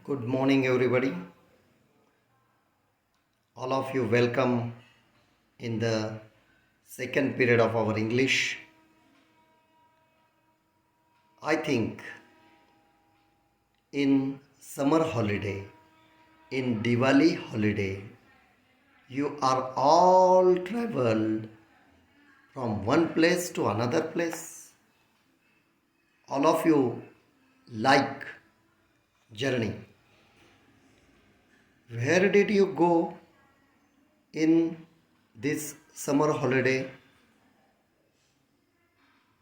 Good morning, everybody. All of you, welcome in the second period of our English. I think in summer holiday, in Diwali holiday, you are all traveled from one place to another place. All of you like journey. Where did you go in this summer holiday?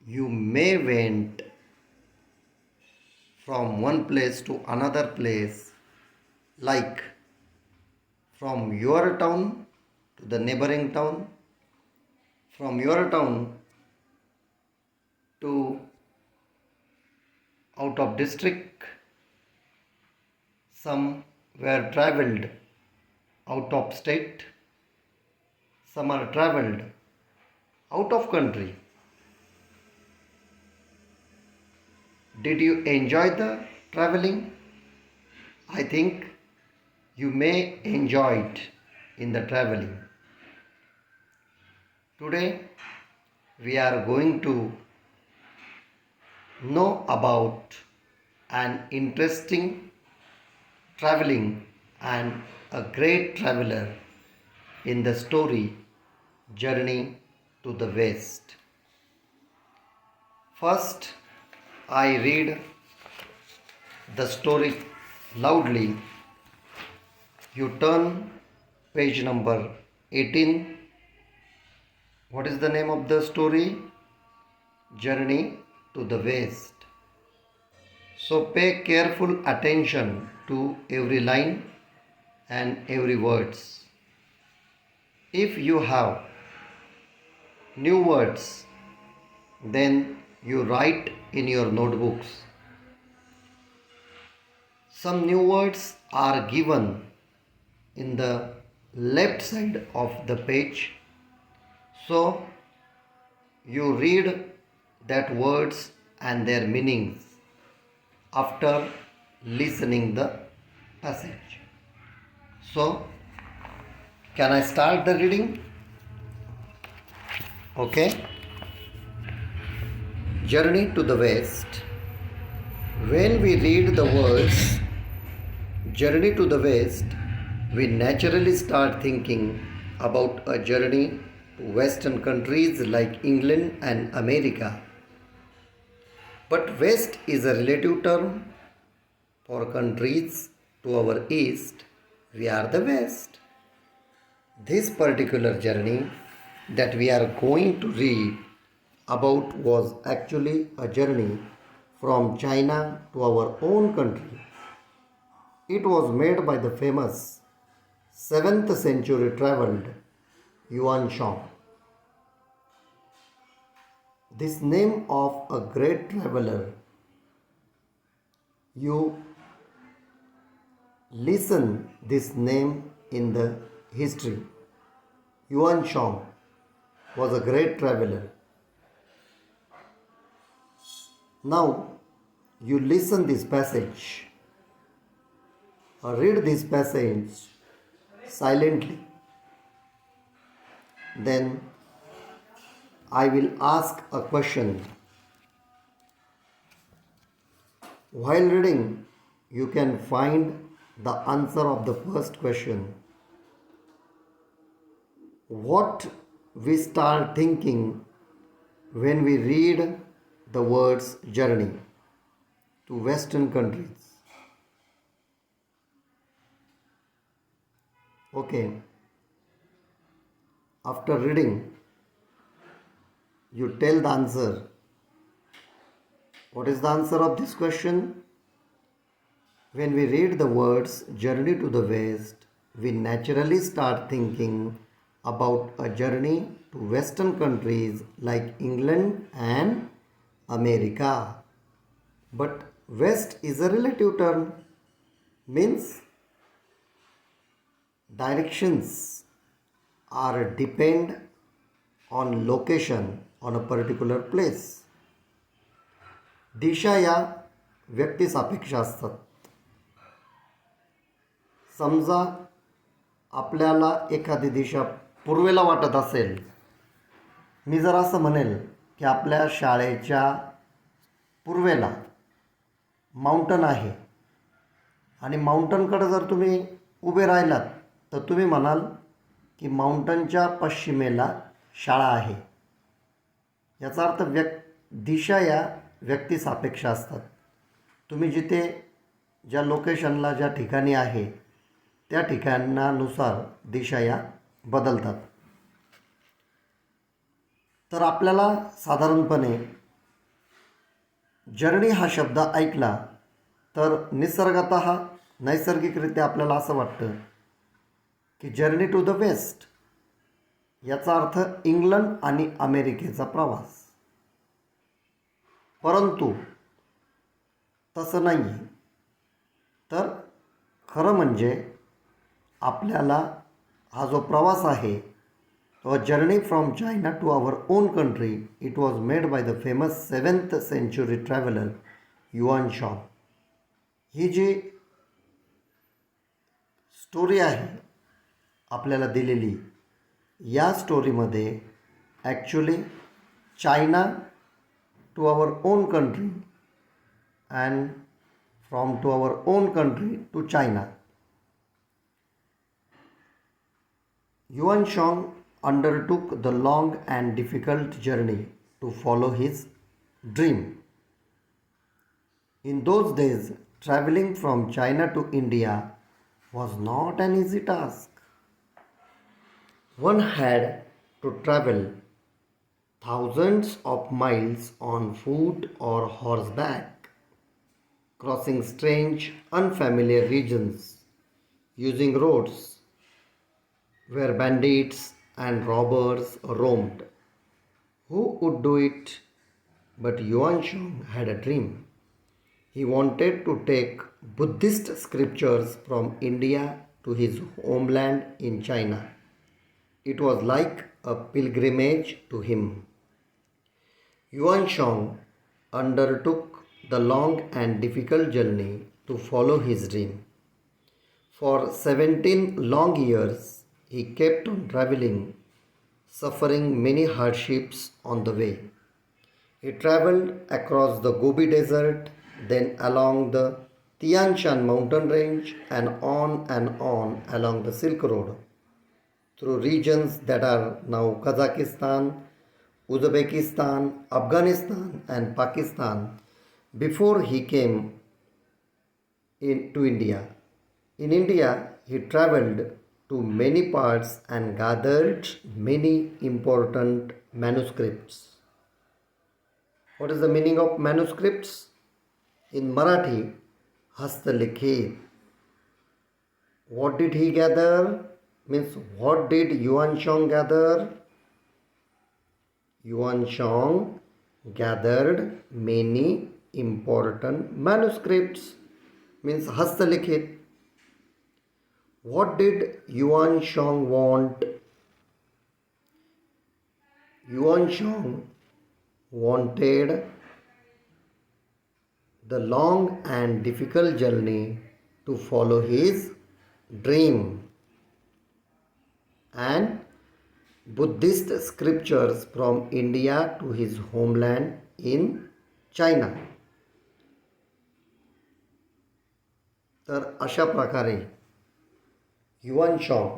You may went from one place to another place, like from your town to the neighboring town, from your town to out of district. Some were traveled out of state, some are traveled out of country. Did you enjoy the traveling? I think you may enjoy it in the traveling. Today we are going to know about an interesting traveling and a great traveler in the story Journey to the West. First, I read the story loudly. You turn page number 18. What is the name of the story? Journey to the West. So pay careful attention to every line and every words. If you have new words, then you write in your notebooks. Some new words are given in the left side of the page. So you read that words and their meanings after listening the passage. So can I start the reading? Okay. Journey to the West. When we read the words Journey to the West, we naturally start thinking about a journey to Western countries like England and America. But West is a relative term for countries to our east. We are the West. This particular journey that we are going to read about was actually a journey from China to our own country. It was made by the famous 7th century traveled Yuan Shang. This name of a great traveler, you listen this name in the history. Yuan Shang was a great traveler. Now you listen this passage or read this passage silently. Then I will ask a question. While reading, you can find the answer of the first question. What we start thinking when we read the words journey to Western countries. Okay. After reading, you tell the answer. What is the answer of this question? When we read the words Journey to the West, we naturally start thinking about a journey to Western countries like England and America. But West is a relative term, means directions are depend on location on a particular place. दिशा या व्यक्ती सापेक्ष असतात. समजा आपल्याला एखादी दिशा पूर्वेला वाटत असेल, मी जर असं म्हणेल की आपल्या शाळेच्या पूर्वेला माउंटन आहे आणि माउंटनकडे जर तुम्ही उभे राहिलात तर तुम्ही म्हणाल की माउंटनच्या पश्चिमेला शाळा आहे. याचा अर्थ दिशा या व्यक्तिसापेक्ष असतात. तुम्ही जिथे ज्या लोकेशनला ज्या ठिकाणी आहे त्या ठिकाणानुसार दिशा या बदलतात. तर आपल्याला साधारणपणे जर्नी हा शब्द ऐकला तर नैसर्गिकरित्या आपल्याला असं वाटतं की जर्नी टू द वेस्ट, याचा अर्थ इंग्लंड आणि अमेरिकेचा प्रवास. परंतु तसं नाही आहे. तर खरं म्हणजे आपल्याला हा जो प्रवास आहे तो journey from China to our own country, it was made by the famous 7th century traveller Yuan Shang. ही जी स्टोरी आहे आपल्याला दिलेली, या स्टोरीमध्ये actually China to our own country and from to our own country to China, Yuan Shang undertook the long and difficult journey to follow his dream. In those days, traveling from China to India was not an easy task. One had to travel thousands of miles on foot or horseback, crossing strange, unfamiliar regions, using roads where bandits and robbers roamed. Who would do it? But Yuan Shang had a dream. He wanted to take Buddhist scriptures from India to his homeland in China. It was like a pilgrimage to him. Yuan Shang undertook the long and difficult journey to follow his dream. For 17 long years, he kept on traveling, suffering many hardships on the way. He traveled across the Gobi Desert, then along the Tian Shan mountain range, and on along the Silk Road, through regions that are now Kazakhstan, Uzbekistan, Afghanistan, and Pakistan, before he came to India. In India, he traveled to many parts and gathered many important manuscripts. What is the meaning of manuscripts? In Marathi, Hastalikhit. What did he gather? Means what did Yuan Shang gather? Yuan Shang gathered many important manuscripts. Means Hastalikhit. What did Yuan Shang want? Yuan Shang wanted the long and difficult journey to follow his dream, and Buddhist scriptures from India to his homeland in China. तर अशा प्रकारे yuan शॉंग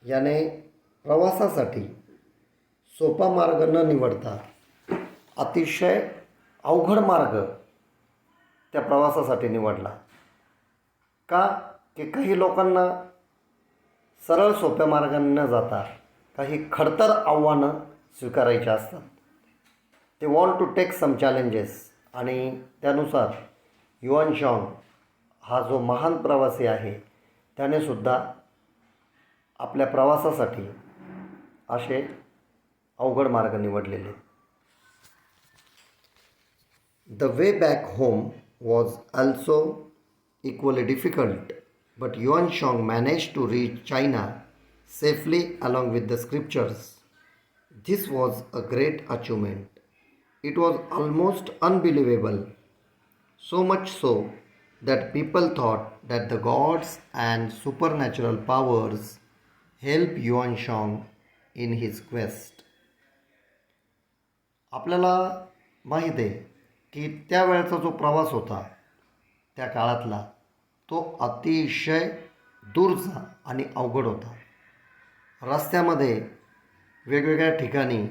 याने प्रवासासाठी सोपा मार्ग न निवडता अतिशय अवघड मार्ग त्या प्रवासासाठी निवडला. का? की काही लोकांना सरळ सोप्या मार्गाने न जाता काही खडतर आव्हानं स्वीकारायची असतात. ते want to take some challenges, आणि त्यानुसार युआन शॉंग हा जो महान प्रवासी आहे त्याने सुद्धा आपल्या प्रवासासाठी असे अवघड मार्ग निवडलेले. The way back home was also equally difficult, but Yuan Shang manage to reach China safely along with the scriptures. This was a great achievement. It was almost unbelievable, so much so that people thought that the gods and supernatural powers helped Yuan Shang in his quest. आपल्याला माहीत आहे की त्यावेळेचा जो प्रवास होता त्या काळातला तो अतिशय दूरचा आणि अवघड होता. रस्त्यामध्ये वेगवेगळ्या ठिकाणी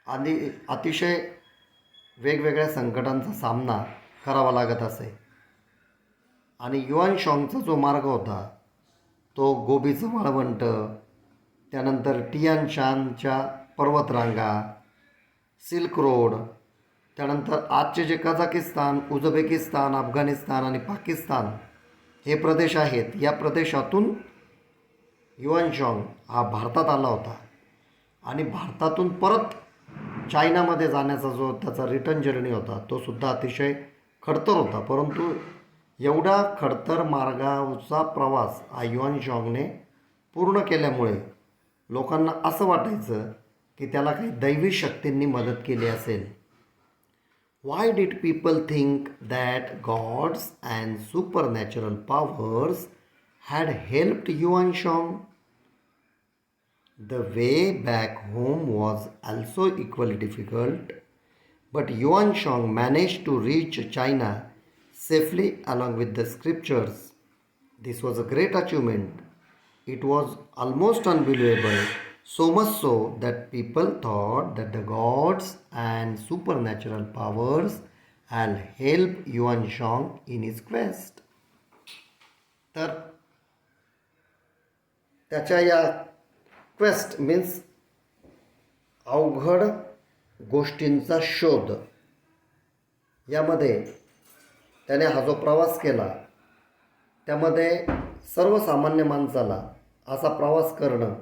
आणि अतिशय वेगवेगळ्या संकटांचा सामना करावा लागत असे. आणि युआन शॉंगचा जो मार्ग होता तो गोबीचं वाळवंट, त्यानंतर टियान शानच्या पर्वतरांगा, सिल्क रोड, त्यानंतर आजचे जे कझाकिस्तान, उझबेकिस्तान, अफगाणिस्तान आणि पाकिस्तान हे प्रदेश आहेत, या प्रदेशातून युआन शॉंग हा भारतात आला होता. आणि भारतातून परत चायनामध्ये जाण्याचा जो त्याचा रिटर्न जर्नी होता तो सुद्धा अतिशय खडतर होता. परंतु एवढा खडतर मार्गाचा प्रवास हा युआन शॉंगने पूर्ण केल्यामुळे लोकांना असं वाटायचं की त्याला काही दैवी शक्तींनी मदत केली असेल. Why did people think that gods and supernatural powers had helped Yuan Shang? The way back home was also equally difficult, but Yuan Shang managed to reach China safely along with the scriptures. This was a great achievement. It was almost unbelievable, so much so that people thought that the gods and supernatural powers had helped Yuan Shang in his quest. तर त्याच्या या quest means अवघड गोष्टींचा शोध, यामध्ये त्याने हा जो प्रवास केला त्यामध्ये सर्वसामान्य माणसाला असा प्रवास करणं,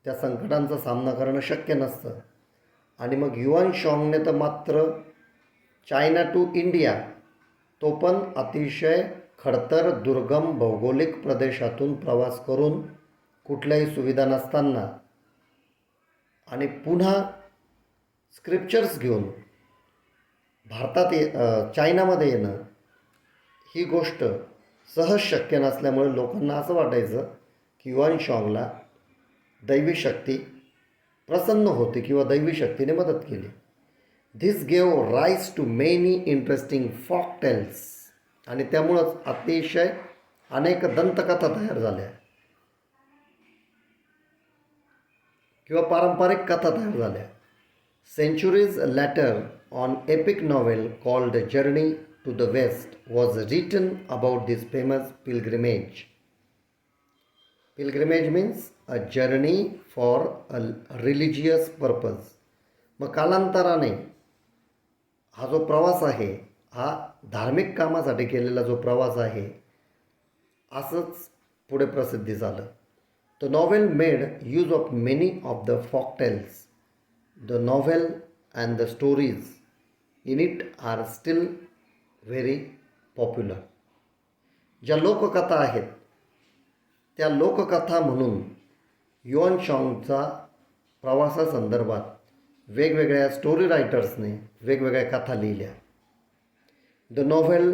त्या संकटांचा सामना करणं शक्य नसतं. आणि मग युआन शॉंगने तर मात्र चायना टू इंडिया, तो पण अतिशय खडतर दुर्गम भौगोलिक प्रदेशातून प्रवास करून कुठल्याही सुविधा नसताना आणि पुन्हा स्क्रिप्चर्स घेऊन भारतात चायनामध्ये येणं ही गोष्ट सहज शक्य नसल्यामुळे लोकांना असं वाटायचं की युआन शॉंगला दैवी शक्ती प्रसन्न होती किंवा दैवी शक्तीने मदत केली. This gave rise to many interesting folk tales, आणि त्यामुळंच अतिशय अनेक दंतकथा तयार झाल्या किंवा पारंपरिक कथा तयार झाल्या. Centuries later on epic novel called journey to the west was written about this famous pilgrimage. Pilgrimage means a journey for a religious purpose. मग कालांतराने हा जो प्रवास आहे हा धार्मिक कामासाठी केलेला जो प्रवास आहे असंच पुढे प्रसिद्धी झालं. The novel made use of many of the folktales. The novel and the stories in it are still very popular. ज्या लोककथा आहेत त्या लोककथा म्हणून युआन शॉंगचा प्रवासासंदर्भात वेगवेगळ्या स्टोरी रायटर्सने वेगवेगळ्या कथा लिहिल्या. द नॉव्हेल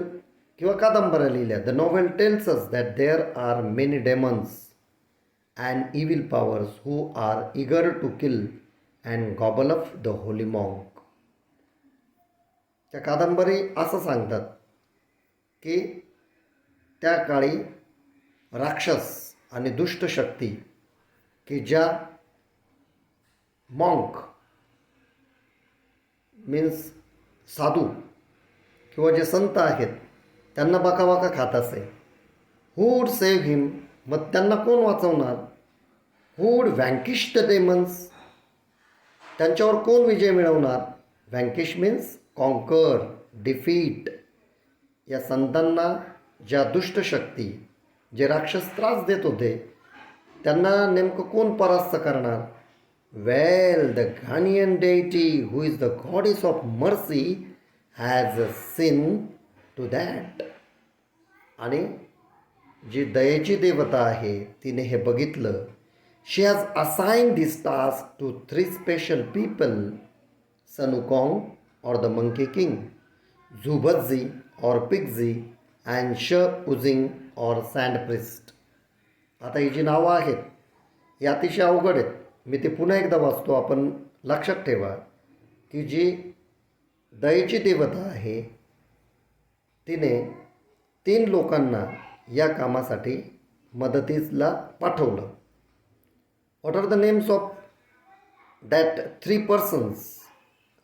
किंवा कादंबऱ्या लिहिल्या. The novel tells us that there are many demons and evil powers who are eager to kill and gobble up the holy monk. त्या कादंबरी असं सांगतात की त्या काळी राक्षस आणि दुष्ट शक्ती की ज्या मॉन्क मीन्स साधू किंवा जे संत आहेत त्यांना बकाबका खात असे. हू वूड सेव्ह हिम, मग त्यांना कोण वाचवणार? हू वूड व्हँकिश द डेमन्स, त्यांच्यावर कोण विजय मिळवणार? व्हँकिश मीन्स कॉन्कर, डिफीट. या संतांना ज्या दुष्ट शक्ती, जे राक्षस त्रास देत होते त्यांना नेमकं कोण परास्त करणार? Well, the Ghanaian deity who is the goddess of mercy has seen to that. आणि जी दयेची देवता आहे तिने हे बघितलं. She has assigned this task to 3 special people, Sun Wukong और द मंकी किंग, झुबत्झी or Pixie and Sh Uzing or Sandprist. आता ही जी नावं आहेत ही अतिशय अवघड आहेत. मी ते पुन्हा एकदा वाचतो. आपण लक्षात ठेवा की जी दयेची देवता आहे तिने 3 लोकांना या कामासाठी मदतीला पाठवलं. What are the names of that 3 persons?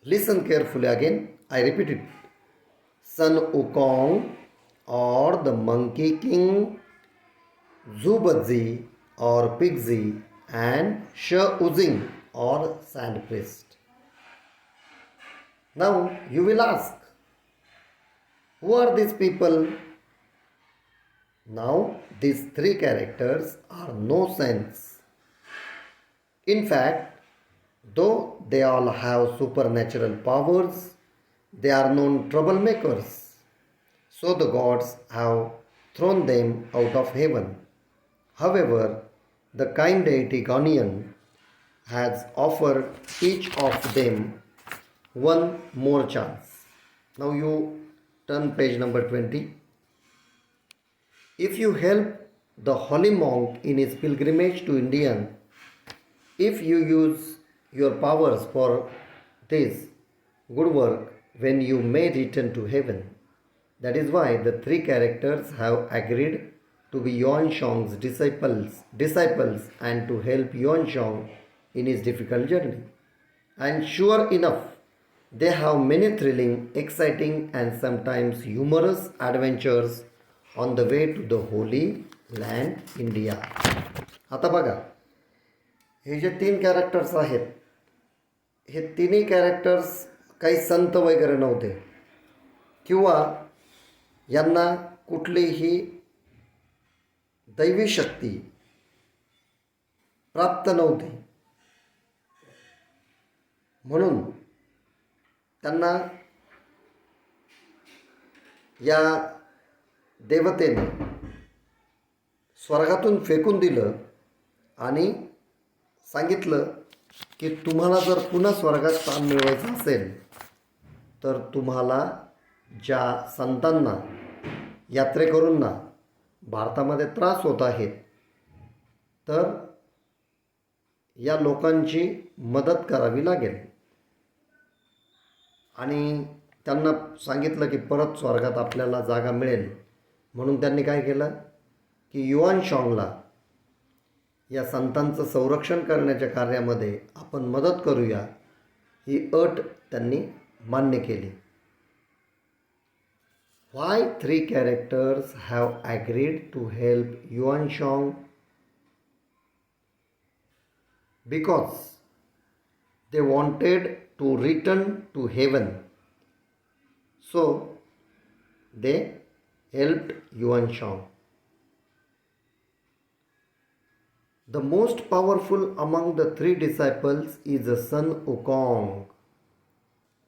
Listen carefully again. I repeat it. Sun Wukong or the Monkey King, Zubadzi or Pixie, and She Uzing or Sandprist. Now you will ask, who are these people? Now these 3 characters are no sense. In fact, though they all have supernatural powers, they are known troublemakers. So the gods have thrown them out of heaven. However, the kind deity Gonian has offered each of them one more chance. Now you turn page number 20. If you help the holy monk in his pilgrimage to India, if you use your powers for this good work, when you may return to heaven. That is why the 3 characters have agreed to be Yuan Shang's disciples and to help Yuan Shang in his difficult journey. And sure enough, they have many thrilling, exciting and sometimes humorous adventures on the way to the holy land India. आता बघा, हे जे 3 characters आहेत, हे 3 characters काही संत वगैरे नव्हते किंवा यांना कुठलीही दैवी शक्ती प्राप्त नव्हती. म्हणून त्यांना या देवतेने स्वर्गातून फेकून दिलं आणि सांगितलं की तुम्हाला जर पुन्हा स्वर्गात स्थान मिळवायचं असेल तर तुम्हाला ज्या संतांना, यात्रेकरूंना भारतामध्ये त्रास होत आहेत, तर या लोकांची मदत करावी लागेल. आणि त्यांना सांगितलं की परत स्वर्गात आपल्याला जागा मिळेल. म्हणून त्यांनी काय केलं की युआन शॉंगला या संतांचं संरक्षण करण्याच्या कार्यामध्ये आपण मदत करूया, ही अट त्यांनी मान्य केली. Why 3 characters have agreed to help Yuan Shang? Because they wanted to return to heaven. So they helped Yuan Shang. The most powerful among the 3 disciples is Sun Wukong.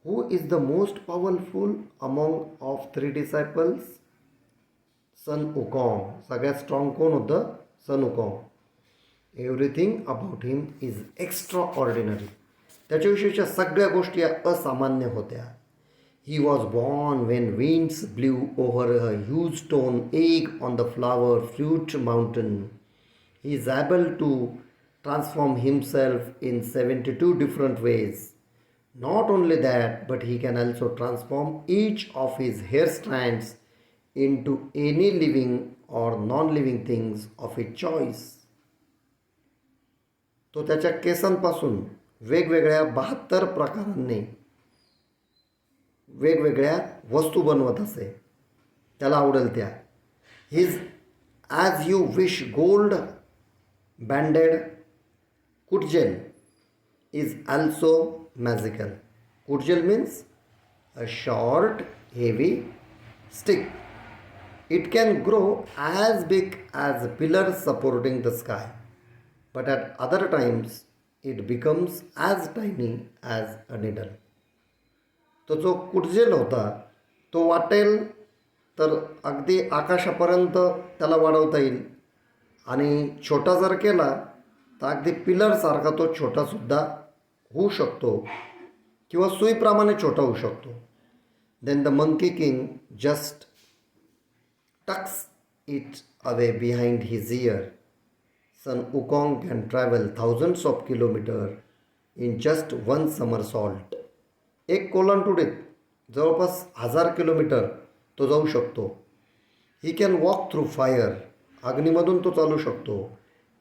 Who is the most powerful among of 3 disciples? Sun Wukong. सगळ्यात strong कोण होतं? Sun Wukong. Everything about him is extraordinary. त्याच्याविषयीच्या सगळ्या गोष्टी असामान्य होत्या. He was born when winds blew over a huge stone egg on the flower fruit mountain. He is able to transform himself in 72 different ways. Not only that, but he can also transform each of his hair strands into any living or non-living things of his choice. तो त्याच्या केसांपासून वेगवेगळ्या 72 प्रकारांनी वेगवेगळ्या वस्तू बनवत असे, त्याला आवडेल त्या. His as you wish gold banded kudgel is also magical. Kudgel means a short, heavy stick. It can grow as big as pillars supporting the sky, but at other times it becomes as tiny as a needle. तो जो कुडजेल होता तो वाटेल तर अगदी आकाशापर्यंत त्याला वाढवता येईल, आणि छोटा जर केला तर अगदी पिलरसारखा तो छोटासुद्धा होऊ शकतो किंवा सुईप्रमाणे छोटा होऊ शकतो. Then the Monkey King just tucks it away behind his ear. Sun Wukong can travel thousands of kilometers in just one somersault. एक कोलांटुडीत जवळपास 1000 किलोमीटर तो जाऊ शकतो. He can walk through fire, अग्नीमधून तो चालू शकतो.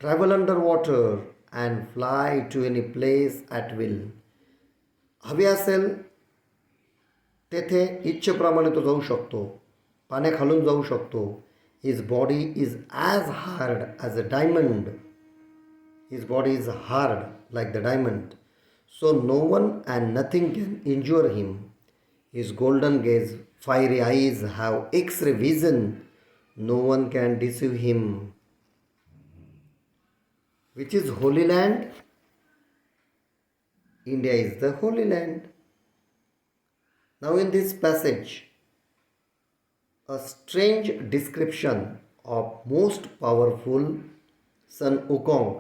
Travel under water and fly to any place at will. हवे असेल तेथे इच्छेप्रमाणे तो जाऊ शकतो. पाण्याखालून जाऊ शकतो. His body is as hard as a diamond. His body is hard like the diamond. So no one and nothing can injure him. His golden gaze, fiery eyes have X-ray vision. No one can deceive him. Which is Holy Land? India is the Holy Land. Now in this passage, a strange description of most powerful Sun Wukong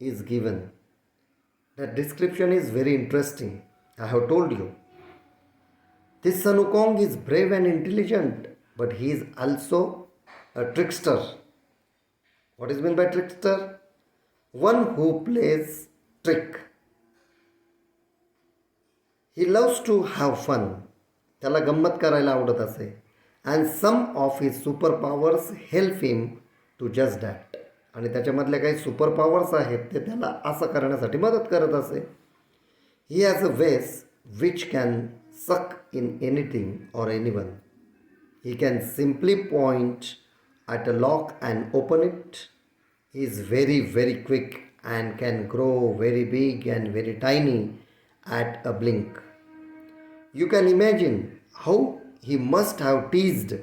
is given. That description is very interesting. I have told you. This Sun Wukong is brave and intelligent, but he is also a trickster. What is meant by trickster? One who plays trick. He loves to have fun. त्याला गंमत करायला आवडत असे. And some of his superpowers help him to just that. आणि त्याच्यामधले काही super powers आहेत ते त्याला असं करण्यासाठी मदत करत असे. ही हॅज अ वेस which can suck in anything or anyone. He can simply point at a lock and open it. He is very very quick and can grow very big and very tiny at a blink. You can imagine how he must have teased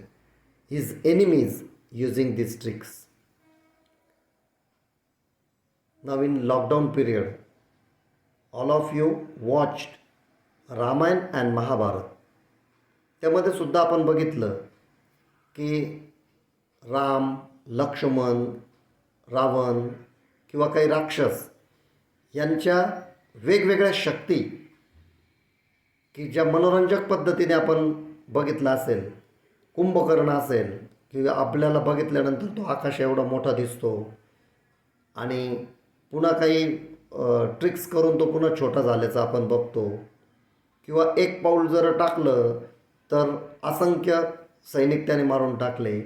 his enemies using this tricks. Now in lockdown period, all of you watched Ramayan and Mahabharat. त्यामध्ये सुद्धा आपण बघितलं की राम, लक्ष्मण, रावण किंवा काही राक्षस यांच्या वेगवेगळ्या शक्ती की ज्या मनोरंजक पद्धतीने आपण बघितलं असेल. कुंभकर्ण असेल की आपल्याला बघितल्यानंतर तो आकाश एवढा मोठा दिसतो आणि पुन्हा काही ट्रिक्स करून तो पुन्हा छोटा झाल्याचा आपण बघतो. किंवा एक पाऊल जर टाकलं तर असंख्य सैनिक त्याने मारून टाकले.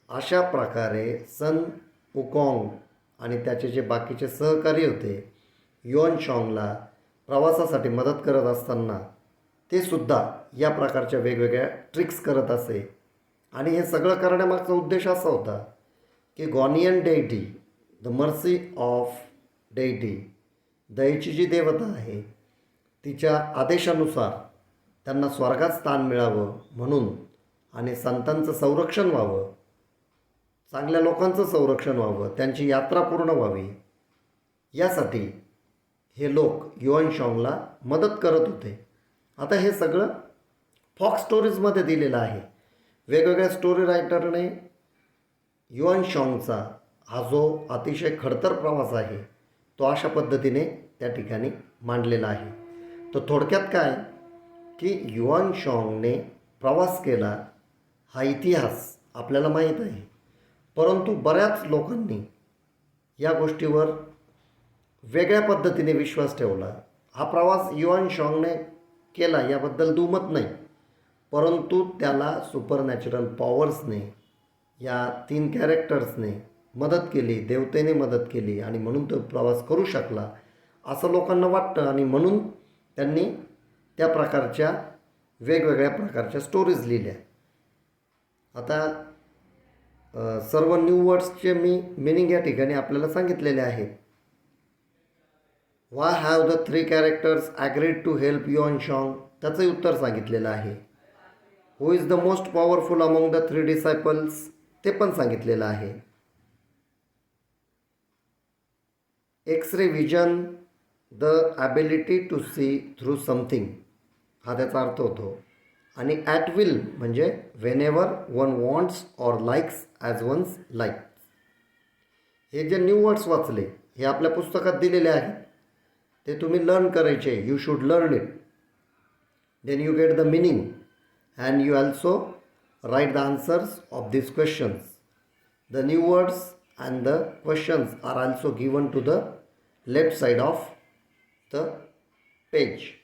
अशा प्रकारे सन वुकॉंग आणि त्याचे जे बाकीचे सहकारी होते युआन शॉंगला प्रवासासाठी मदत करत असताना ते सुद्धा या प्रकारच्या वेगवेगळ्या ट्रिक्स करत असे. आणि हे सगळं करण्यामागचा उद्देश असा होता की गॉनियन डेइटी, द मर्सी ऑफ डेइटी, दयेची जी देवता आहे तिच्या आदेशानुसार त्यांना स्वर्गात स्थान मिळावं म्हणून आणि संतांचं संरक्षण व्हावं, चांगल्या लोकांचं संरक्षण व्हावं, त्यांची यात्रा पूर्ण व्हावी यासाठी हे लोक युआन शॉंगला मदत करत होते. आता हे सगळं फॉक्स स्टोरीजमध्ये दिलेलं आहे. वेगवेगळ्या स्टोरी रायटरने युआन शॉंगचा हा जो अतिशय खडतर प्रवास आहे तो अशा पद्धतीने त्या ठिकाणी मांडलेला आहे. तो थोडक्यात काय की युआन शॉंगने प्रवास केला हा इतिहास आपल्याला माहीत आहे. परंतु बऱ्याच लोकांनी या गोष्टीवर वेगळ्या पद्धतीने विश्वास ठेवला. हा प्रवास युआन शॉंगने केला याबद्दल दुमत नाही, परंतु त्याला सुपरनॅचरल पॉवर्सने या 3 कॅरेक्टर्सने मदत केली, देवतेने मदत केली आणि म्हणून तो प्रवास करू शकला असं लोकांना वाटतं. आणि म्हणून त्यांनी त्या प्रकारच्या वेगवेगळ्या प्रकारच्या स्टोरीज लिहिल्या. आता सर्व न्यू वर्ड्सचे मी मिनिंग या ठिकाणी आपल्याला सांगितलेले आहेत. Why have the 3 characters agreed to help Yuan Shang, त्याचंही उत्तर सांगितलेलं आहे. Who is the most powerful among the 3 disciples, ते पण सांगितलेलं आहे. X-ray vision, the ability to see through something, हा त्याचा अर्थ होतो. आणि ॲट विल म्हणजे whenever one wants or likes as one's like. हे जे न्यू वर्ड्स वाचले हे आपल्या पुस्तकात दिलेले आहेत, ते तुम्ही लर्न करायचे. You should learn it, then you get the meaning. and you also write the answers of these questions. The new words and the questions are also given to the left side of the page.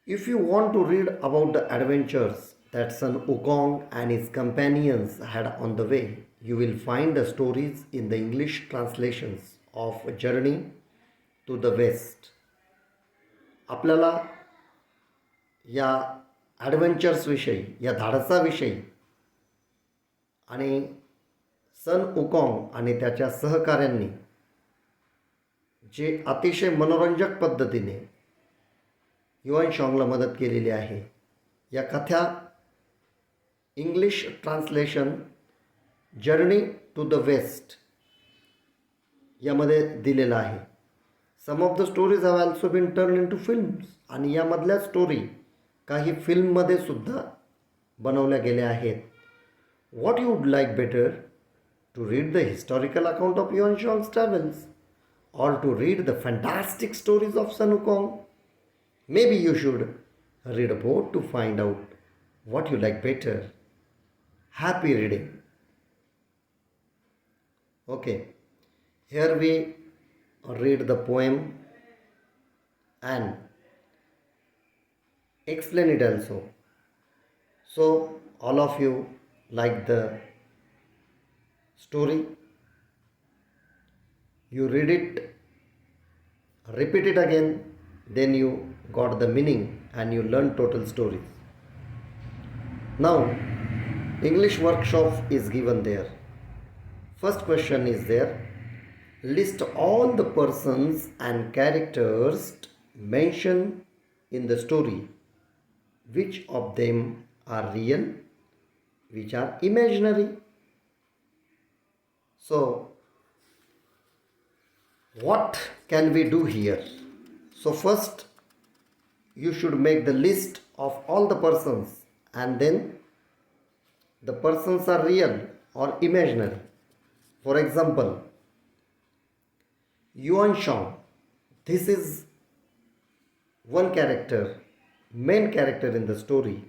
If you want to read about the adventures that Sun Wukong and his companions had on the way, you will find the stories in the English translations of Journey to the West. आपल्याला या ॲडव्हेंचर्सविषयी, या धाडसाविषयी आणि सन वुकॉंग आणि त्याच्या सहकाऱ्यांनी जे अतिशय मनोरंजक पद्धतीने युआन शॉंगला मदत केलेली आहे, या कथा English translation journey to the west यामध्ये दिलेलं आहे. Some of the stories have also been turn into टू फिल्म्स, आणि यामधल्या स्टोरी काही फिल्ममध्ये सुद्धा बनवल्या गेल्या आहेत. What you would like better, to read the historical account of Yuan Shang's travels or to read the fantastic stories of Sun Wukong? Maybe you should read both to find out what you like better. Happy reading. Okay, here we read the poem and explain it also. So all of you like the story, you read it, repeat it again, then you got the meaning and you learn total stories. Now English workshop is given there. First question is there: list all the persons and characters mentioned in the story. Which of them are real, which are imaginary? So what can we do here? So first you should make the list of all the persons, and then the persons are real or imaginary. For example, Yuan Shang, this is one character, main character in the story,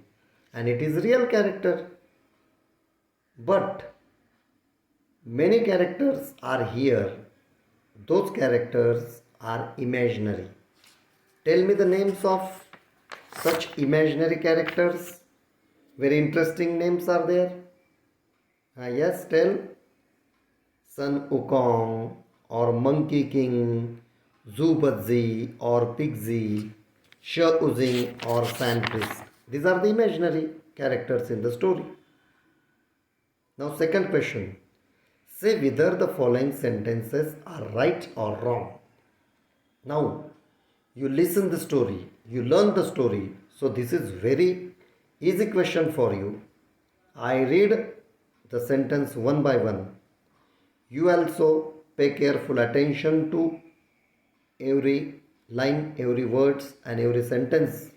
and it is real character. But many characters are here, those characters are imaginary. Tell me the names of such imaginary characters. Very interesting names are there. Yes, tell. Sun Wukong or Monkey King, Zubazzi or Pigzi, She Uzing or Sand Priest. These are the imaginary characters in the story. Now second question. Say whether the following sentences are right or wrong. Now you listen the story, you learn the story. So this is very easy question for you. I read the sentence one by one. You also pay careful attention to every line, every words and every sentence.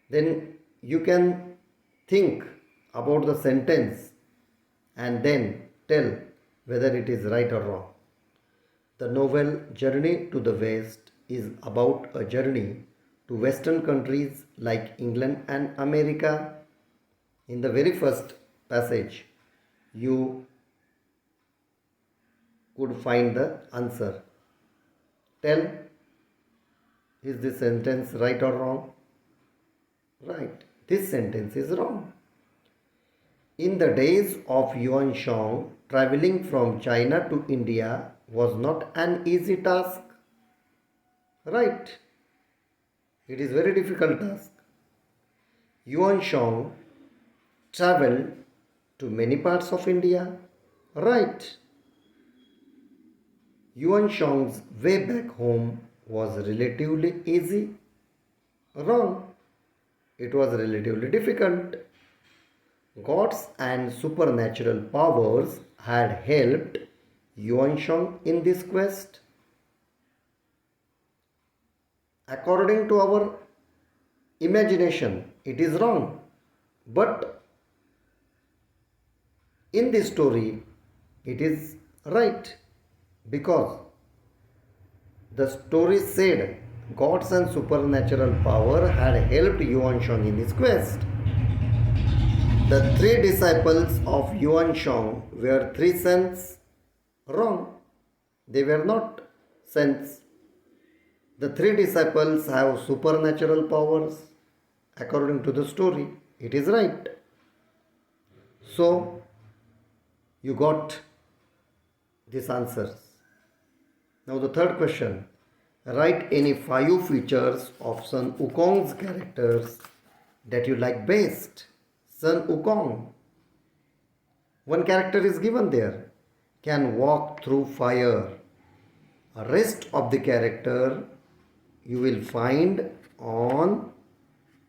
Then you can think about the sentence and then tell whether it is right or wrong. The novel Journey to the West is about a journey to Western countries like England and America. In the very first passage, you could find the answer. Tell, is this sentence right or wrong? Right, this sentence is wrong. In the days of Yuan Shang, traveling from China to India was not an easy task. Right, it is very difficult task. Yuan Shang traveled to many parts of India. Right, Yuan Shang's way back home was relatively easy. Wrong, it was relatively difficult. Gods and supernatural powers had helped Yuan Shang in this quest. According to our imagination, it is wrong. But in this story, it is right, because the story said gods and supernatural power had helped Yuan Shang in his quest. The three disciples of Yuan Shang were three saints. Wrong. They were not saints. The three disciples have supernatural powers. According to the story, it is right. So, you got these answers. Now, the third question. Write any 5 features of Sun Wukong's characters that you like best. Sun Wukong. One character is given there. Can walk through fire. Rest of the character you will find on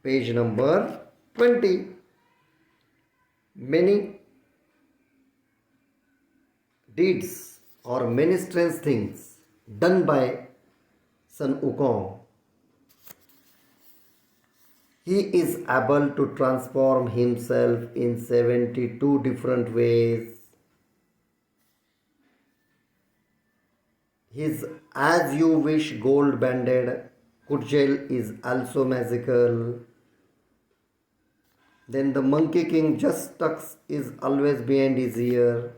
page number 20. Many deeds or many strange things done by Sun Wukong. He is able to transform himself in 72 different ways. His as you wish gold banded Kudgel is also magical. Then the Monkey King just tucks is always behind his ear.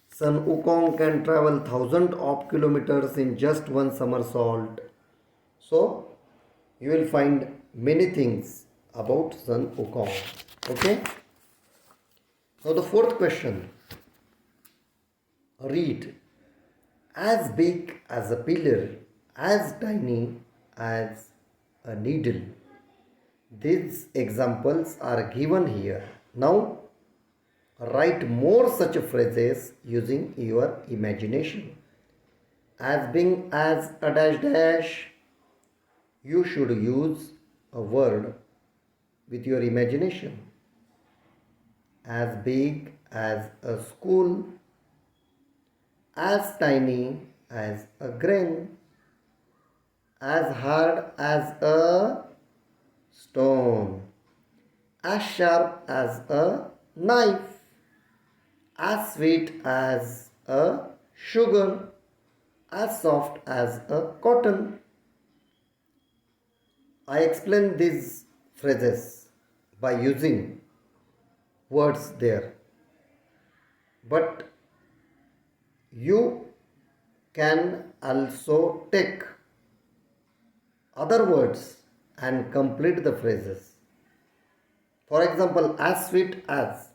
Sun Wukong can travel thousands of kilometers in just one somersault. So you will find many things about Sun Wukong. Okay. Now the fourth question. Read. As big as a pillar, as tiny as a needle. These examples are given here. Now, write more such phrases using your imagination. As big as a dash dash, you should use a word with your imagination. As big as a school, as tiny as a grain, as hard as a stone, as sharp as a knife, as sweet as a sugar, as soft as a cotton. I explain these phrases by using words there, but you can also take other words and complete the phrases. For example, as sweet as,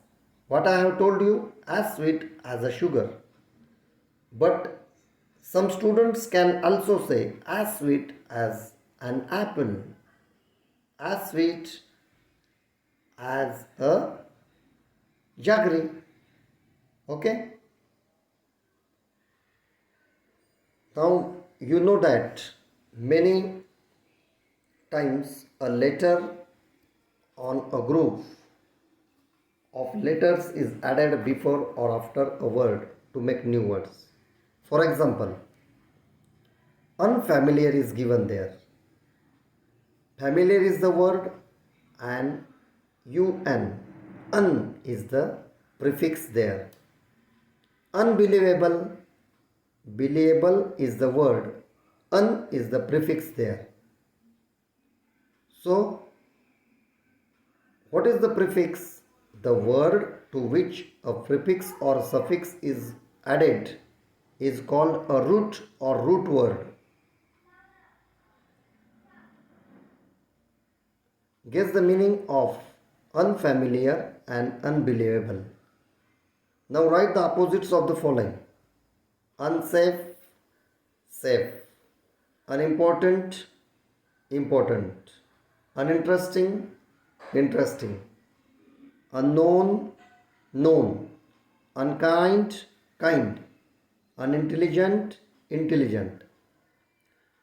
what I have told you, as sweet as a sugar. But some students can also say as sweet as an apple, as sweet as a jaggery. Okay? Now you know that many times a letter on a group of letters is added before or after a word to make new words. For example, unfamiliar is given there. Familiar is the word and un is the prefix there. Unbelievable, believable is the word, un is the prefix there. So, what is the prefix? The word to which a prefix or suffix is added is called a root or root word. Guess the meaning of unfamiliar and unbelievable. Now write the opposites of the following. Unsafe, safe. Unimportant, important. Uninteresting, interesting. Unknown, known. Unkind, kind. Unintelligent, intelligent.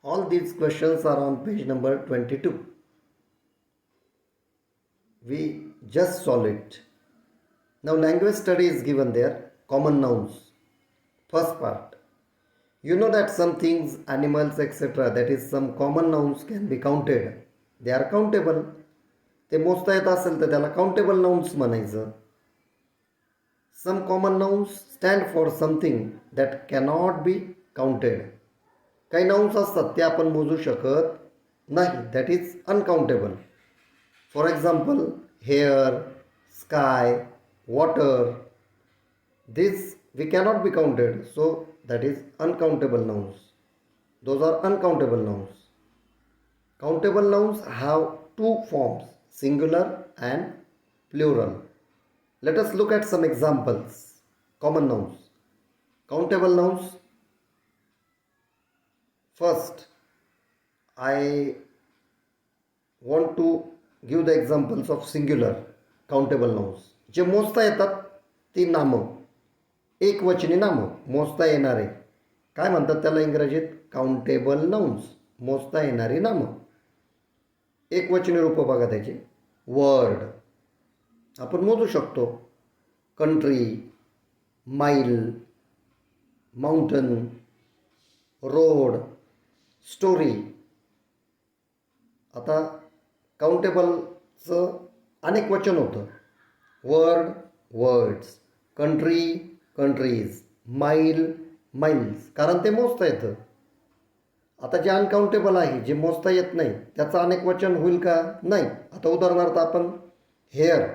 All these questions are on page number 22. We just solve it. Now language study is given there. Common nouns. First part. You know that some things, animals, etc., that is some common nouns can be counted. They are countable. ते मोजता येत असेल तर त्याला countable nouns म्हणायचं. Some common nouns stand for something that cannot be counted. काही nouns असतात ते आपण मोजू शकत नाही, that is uncountable. For example, hair, sky, water, this we cannot be counted, so that is uncountable nouns. Those are uncountable nouns. Countable nouns have two forms, singular and plural. Let us look at some examples. Common nouns. Countable nouns. First, I want to give the examples of singular countable nouns. जे मोजता येतात ती नामं, एकवचनी नामं, मोजता येणारे. काय म्हणतात त्याला इंग्रजीत? काउंटेबल नाउन्स, मोजता येणारी नामं. एकवचनी रूप बघा त्याचे. वर्ड, आपण मोजू शकतो. Country, mile, mountain, road, story. आता काउंटेबलचं अनेक वचन होतं. Word, words, country, countries, mile, miles, कारण ते मोजता येतं. आता जे अनकाउंटेबल आहे, जे मोजता येत नाही, त्याचं अनेक वचन होईल का? नाही. आता उदाहरणार्थ आपण हेअर,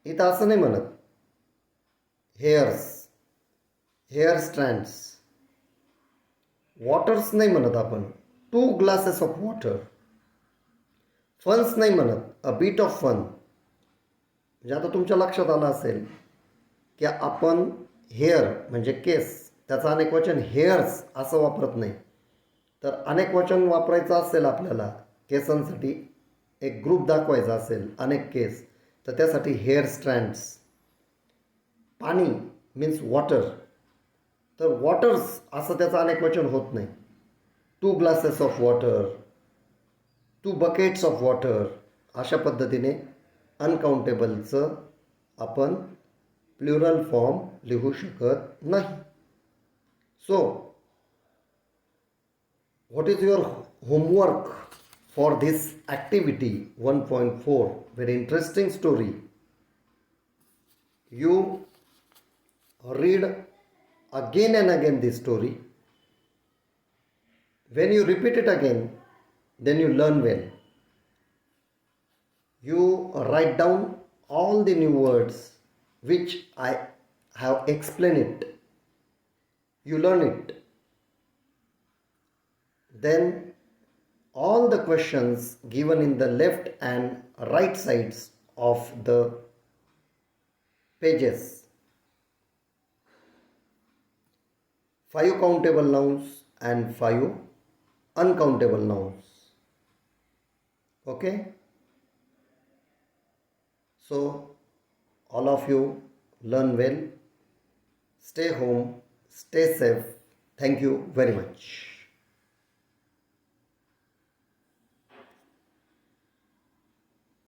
इथं असं नाही म्हणत. Hairs, hair strands. वॉटर्स नाही म्हणत आपण. 2 ग्लासेस ऑफ वॉटर. फन्स नाही म्हणत. अ बीट ऑफ फन. म्हणजे आता तुमच्या लक्षात आलं असेल की आपण हेअर म्हणजे केस, त्याचं अनेक वचन हेअर्स असं वापरत नाही. तर अनेक वचन वापरायचं असेल आपल्याला केसांसाठी, एक ग्रुप दाखवायचा असेल अनेक केस, तर त्यासाठी हेअर स्ट्रँड्स. पाणी मीन्स वॉटर, तर वॉटर्स असं त्याचं अनेक वचन होत नाही. 2 glasses of water, 2 buckets of water. अशा पद्धतीने अनकाउंटेबलचं आपण प्लुरल फॉर्म लिहू शकत नाही. सो what is your homework for this activity 1.4? Very interesting story. You read again and again this story. When you repeat it again, then you learn well. You write down all the new words which I have explained it. You learn it. Then all the questions given in the left and right sides of the pages. 5 countable nouns and 5 uncountable nouns. Okay? So all of you learn well. Stay home, stay safe. Thank you very much.